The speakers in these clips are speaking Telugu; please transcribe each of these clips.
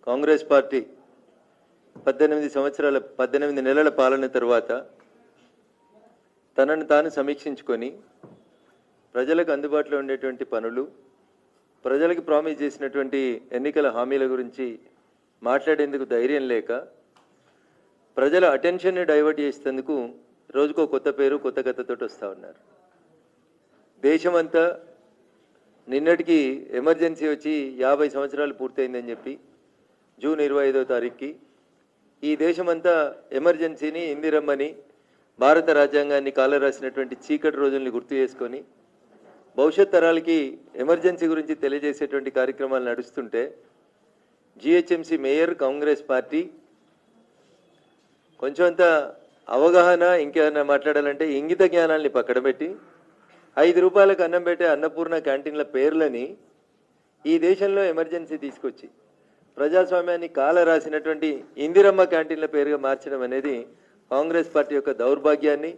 కాంగ్రెస్ పార్టీ 18 నెలల పాలన తర్వాత తనను తాను సమీక్షించుకొని ప్రజలకు అందుబాటులో ఉండేటువంటి పనులు, ప్రజలకు ప్రామిస్ చేసినటువంటి ఎన్నికల హామీల గురించి మాట్లాడేందుకు ధైర్యం లేక ప్రజల అటెన్షన్ని డైవర్ట్ చేసేందుకు రోజుకో కొత్త పేరు, కొత్త కథతో వస్తూ ఉన్నారు. దేశమంతా నిన్నటికి ఎమర్జెన్సీ వచ్చి 50 సంవత్సరాలు పూర్తయిందని చెప్పి జూన్ 25వ తారీఖుకి ఈ దేశమంతా ఎమర్జెన్సీని, ఇందిరమ్మని, భారత రాజ్యాంగాన్ని కాలరాసినటువంటి చీకటి రోజుల్ని గుర్తు చేసుకొని భవిష్యత్ తరాలకి ఎమర్జెన్సీ గురించి తెలియజేసేటువంటి కార్యక్రమాలు నడుస్తుంటే జిహెచ్ఎంసీ మేయర్ కాంగ్రెస్ పార్టీ కొంచెం అంత అవగాహన, ఇంకేమైనా మాట్లాడాలంటే ఇంగిత జ్ఞానాల్ని పక్కన పెట్టి 5 రూపాయలకు అన్నం పెట్టే అన్నపూర్ణ క్యాంటీన్ల పేర్లని ఈ దేశంలో ఎమర్జెన్సీ తీసుకొచ్చి ప్రజాస్వామ్యాన్ని కాల రాసినటువంటి ఇందిరమ్మ క్యాంటీన్ల పేరుగా మార్చడం అనేది కాంగ్రెస్ పార్టీ యొక్క దౌర్భాగ్యాన్ని,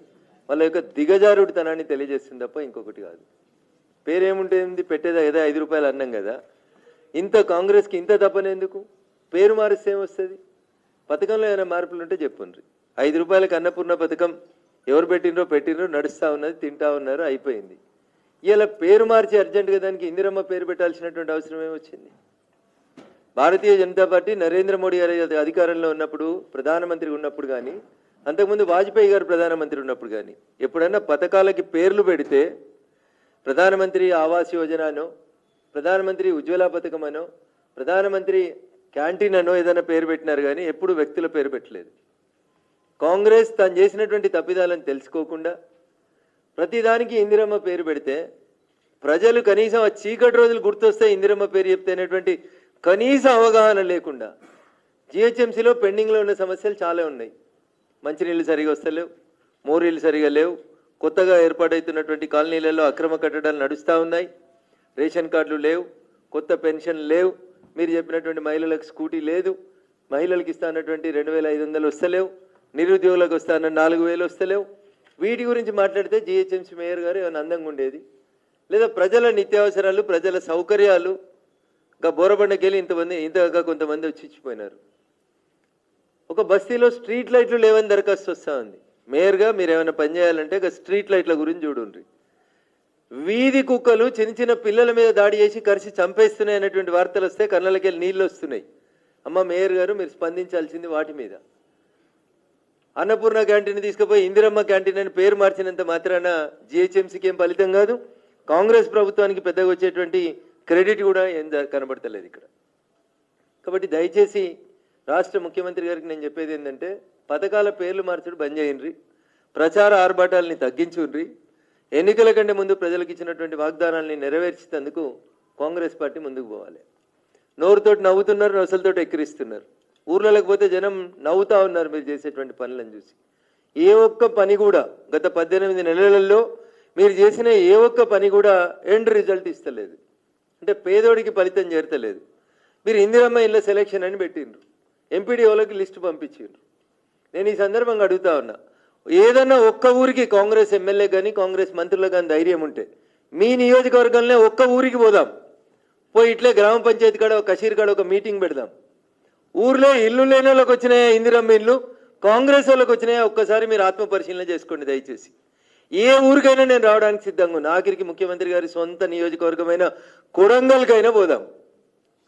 వాళ్ళ యొక్క దిగజారుడితనాన్ని తెలియజేస్తుంది తప్ప ఇంకొకటి కాదు. పేరేముంటుంది, పెట్టేదా ఏదో 5 రూపాయలు అన్నం కదా. ఇంత కాంగ్రెస్కి ఇంత తప్పనేందుకు? పేరు మారిస్తే ఏమొస్తుంది? పథకంలో ఏమైనా మార్పులు ఉంటే చెప్పుండ్రి. 5 రూపాయలకు అన్నపూర్ణ పథకం ఎవరు పెట్టినరో నడుస్తూ ఉన్నది, తింటా ఉన్నారు, అయిపోయింది. ఇలా పేరు మార్చి అర్జెంటుగా దానికి ఇందిరమ్మ పేరు పెట్టాల్సినటువంటి అవసరం ఏమొచ్చింది? భారతీయ జనతా పార్టీ నరేంద్ర మోడీ గారి అధికారంలో ఉన్నప్పుడు, ప్రధానమంత్రి ఉన్నప్పుడు కానీ, అంతకుముందు వాజ్పేయి గారు ప్రధానమంత్రి ఉన్నప్పుడు కానీ ఎప్పుడన్నా పథకాలకి పేర్లు పెడితే ప్రధానమంత్రి ఆవాస్ యోజననో, ప్రధానమంత్రి ఉజ్వల పథకం అనో, ప్రధానమంత్రి క్యాంటీన్ అనో ఏదైనా పేరు పెట్టినారు కానీ ఎప్పుడు వ్యక్తుల పేరు పెట్టలేదు. కాంగ్రెస్ తాను చేసినటువంటి తప్పిదాలను తెలుసుకోకుండా ప్రతిదానికి ఇందిరమ్మ పేరు పెడితే ప్రజలు కనీసం ఆ చీకటి రోజులు గుర్తొస్తే ఇందిరమ్మ పేరు చెప్తేనేటువంటి కనీస అవగాహన లేకుండా జిహెచ్ఎంసీలో పెండింగ్లో ఉన్న సమస్యలు చాలా ఉన్నాయి. మంచినీళ్ళు సరిగా వస్తలేవు, మోరీలు సరిగా లేవు, కొత్తగా ఏర్పాటవుతున్నటువంటి కాలనీలలో అక్రమ కట్టడాలు నడుస్తూ ఉన్నాయి, రేషన్ కార్డులు లేవు, కొత్త పెన్షన్ లేవు, మీరు చెప్పినటువంటి మహిళలకు స్కూటీ లేదు, మహిళలకు ఇస్తానటువంటి 2500 వస్తలేవు, నిరుద్యోగులకు వస్తాన 4000 వస్తలేవు. వీటి గురించి మాట్లాడితే జిహెచ్ఎంసీ మేయర్ గారు ఏమైనా అందంగా ఉండేది? లేదా ప్రజల నిత్యావసరాలు, ప్రజల సౌకర్యాలు ఇంకా బోరబండకెళ్ళి ఇంతగా కొంతమంది వచ్చిపోయినారు. ఒక బస్తీలో స్ట్రీట్ లైట్లు లేవని దరఖాస్తు వస్తూ ఉంది. మేయర్గా మీరు ఏమైనా పని చేయాలంటే స్ట్రీట్ లైట్ల గురించి చూడండి. వీధి కుక్కలు చిన్న పిల్లల మీద దాడి చేసి కరిసి చంపేస్తున్నాయి అనేటువంటి వార్తలు వస్తే కళ్ళకెళ్ళి నీళ్ళు వస్తున్నాయి. అమ్మ మేయర్ గారు మీరు స్పందించాల్సింది వాటి మీద. అన్నపూర్ణ క్యాంటీన్ తీసుకుపోయి ఇందిరమ్మ క్యాంటీన్ అని పేరు మార్చినంత మాత్రాన జిహెచ్ఎంసీకి ఏం ఫలితం కాదు, కాంగ్రెస్ ప్రభుత్వానికి పెద్దగా వచ్చేటువంటి క్రెడిట్ కూడా ఏం కనబడతలేదు ఇక్కడ. కాబట్టి దయచేసి రాష్ట్ర ముఖ్యమంత్రి గారికి నేను చెప్పేది ఏంటంటే పథకాల పేర్లు మార్చడం బంద్ చేయండి, ప్రచార ఆర్భాటాలని తగ్గించుండ్రి, ఎన్నికల కంటే ముందు ప్రజలకు ఇచ్చినటువంటి వాగ్దానాలని నెరవేర్చేందుకు కాంగ్రెస్ పార్టీ ముందుకు పోవాలి. నోరుతోటి నవ్వుతున్నారు, నొసలతోటి ఎక్కిరిస్తున్నారు. ఊర్లలోకి పోతే జనం నవ్వుతూ ఉన్నారు మీరు చేసేటువంటి పనులను చూసి. ఏ ఒక్క పని కూడా గత 18 నెలలలో మీరు చేసిన ఏ ఒక్క పని కూడా ఎండ్ రిజల్ట్ ఇస్తలేదు, అంటే పేదోడికి ఫలితం చేరతలేదు. మీరు ఇందిరమ్మ ఇళ్ళ సెలెక్షన్ అని పెట్టిండ్రు, ఎంపీడీఓలకి లిస్టు పంపించిండ్రు. నేను ఈ సందర్భంగా అడుగుతా ఉన్నా, ఏదన్నా ఒక్క ఊరికి కాంగ్రెస్ ఎమ్మెల్యే కానీ కాంగ్రెస్ మంత్రులు కానీ ధైర్యం ఉంటే మీ నియోజకవర్గంలో ఒక్క ఊరికి పోదాం, పోయి ఇట్లే గ్రామ పంచాయతీ కాడ కషీర్ కాడ ఒక మీటింగ్ పెడదాం. ఊర్లో ఇల్లు లేని వాళ్ళకి వచ్చినాయా ఇందిరమ్మ ఇల్లు, కాంగ్రెస్ వాళ్ళకి వచ్చినాయా ఒక్కసారి మీరు ఆత్మ పరిశీలన చేసుకోండి దయచేసి. ఏ ఊరికైనా నేను రావడానికి సిద్ధంగా ఉన్నా. ఆఖరికి ముఖ్యమంత్రి గారి సొంత నియోజకవర్గమైన కొడంగల్కైనా పోదాం.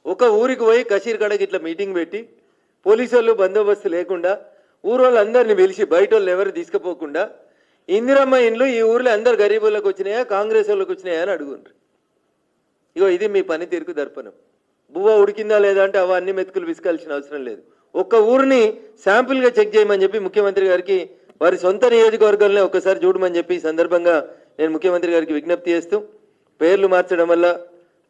ఒక ఊరికి పోయి కషీర్ కాడకి ఇట్లా మీటింగ్ పెట్టి పోలీసు వాళ్ళు బందోబస్తు లేకుండా ఊరోళ్ళందరినీ పిలిచి బయట వాళ్ళు ఎవరు తీసుకుపోకుండా ఇందిరమ్మ ఇండ్లు ఈ ఊర్లో అందరు గరీబులకు వచ్చినాయా కాంగ్రెస్ వాళ్ళకి వచ్చినాయా అని అడుగుండ్రు. ఇగో ఇది మీ పనితీరుకు దర్పణం. బువ్వ ఉడికిందా లేదా అంటే అవన్నీ మెతుకులు విసుకాల్సిన అవసరం లేదు. ఒక్క ఊరిని శాంపుల్గా చెక్ చేయమని చెప్పి ముఖ్యమంత్రి గారికి వారి సొంత నియోజకవర్గంలో ఒకసారి చూడమని చెప్పి ఈ సందర్భంగా నేను ముఖ్యమంత్రి గారికి విజ్ఞప్తి చేస్తూ, పేర్లు మార్చడం వల్ల,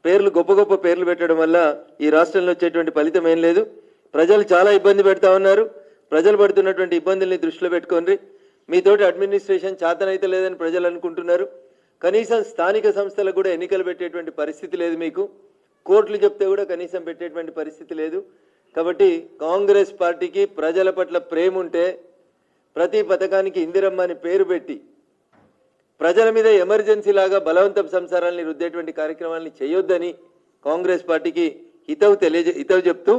పేర్లు గొప్ప పేర్లు పెట్టడం వల్ల ఈ రాష్ట్రంలో వచ్చేటువంటి ఫలితం ఏం లేదు. ప్రజలు చాలా ఇబ్బంది పెడతా ఉన్నారు. ప్రజలు పడుతున్నటువంటి ఇబ్బందుల్ని దృష్టిలో పెట్టుకోండి. మీతోటి అడ్మినిస్ట్రేషన్ చేతనైతే లేదని ప్రజలు అనుకుంటున్నారు. కనీసం స్థానిక సంస్థలకు కూడా ఎన్నికలు పెట్టేటువంటి పరిస్థితి లేదు మీకు. కోర్టులు చెప్తే కూడా కనీసం పెట్టేటువంటి పరిస్థితి లేదు. కాబట్టి కాంగ్రెస్ పార్టీకి ప్రజల పట్ల ప్రేమ ఉంటే ప్రతి పథకానికి ఇందిరమ్మ అని పేరు పెట్టి ప్రజల మీద ఎమర్జెన్సీ లాగా బలవంతపు సంసారాలని రుద్దేటువంటి కార్యక్రమాలని చేయొద్దని కాంగ్రెస్ పార్టీకి హితవు చెప్తూ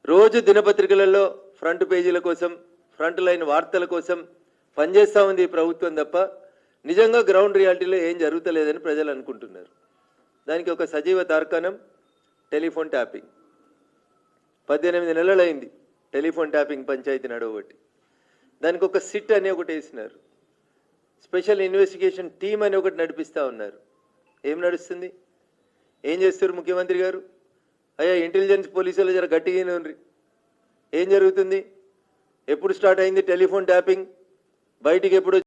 రోజు దినపత్రికలలో ఫ్రంట్ పేజీల కోసం, ఫ్రంట్ లైన్ వార్తల కోసం పనిచేస్తూ ఉంది ఈ ప్రభుత్వం తప్ప నిజంగా గ్రౌండ్ రియాలిటీలో ఏం జరుగుతలేదని ప్రజలు అనుకుంటున్నారు. దానికి ఒక సజీవ తార్కాణం టెలిఫోన్ ట్యాపింగ్. 18 నెలలైంది టెలిఫోన్ ట్యాపింగ్ పంచాయతీ నడవబట్టి. దానికి ఒక సిట్ అని ఒకటి వేసినారు, స్పెషల్ ఇన్వెస్టిగేషన్ టీమ్ అని ఒకటి నడిపిస్తూ ఉన్నారు. ఏం నడుస్తుంది? ఏం చేస్తారు ముఖ్యమంత్రి గారు? అయ్యా ఇంటెలిజెన్స్ పోలీసులు జర గట్టిగానే ఉండ్రి. ఏం జరుగుతుంది? ఎప్పుడు స్టార్ట్ అయింది టెలిఫోన్ ట్యాపింగ్? బయటికి ఎప్పుడు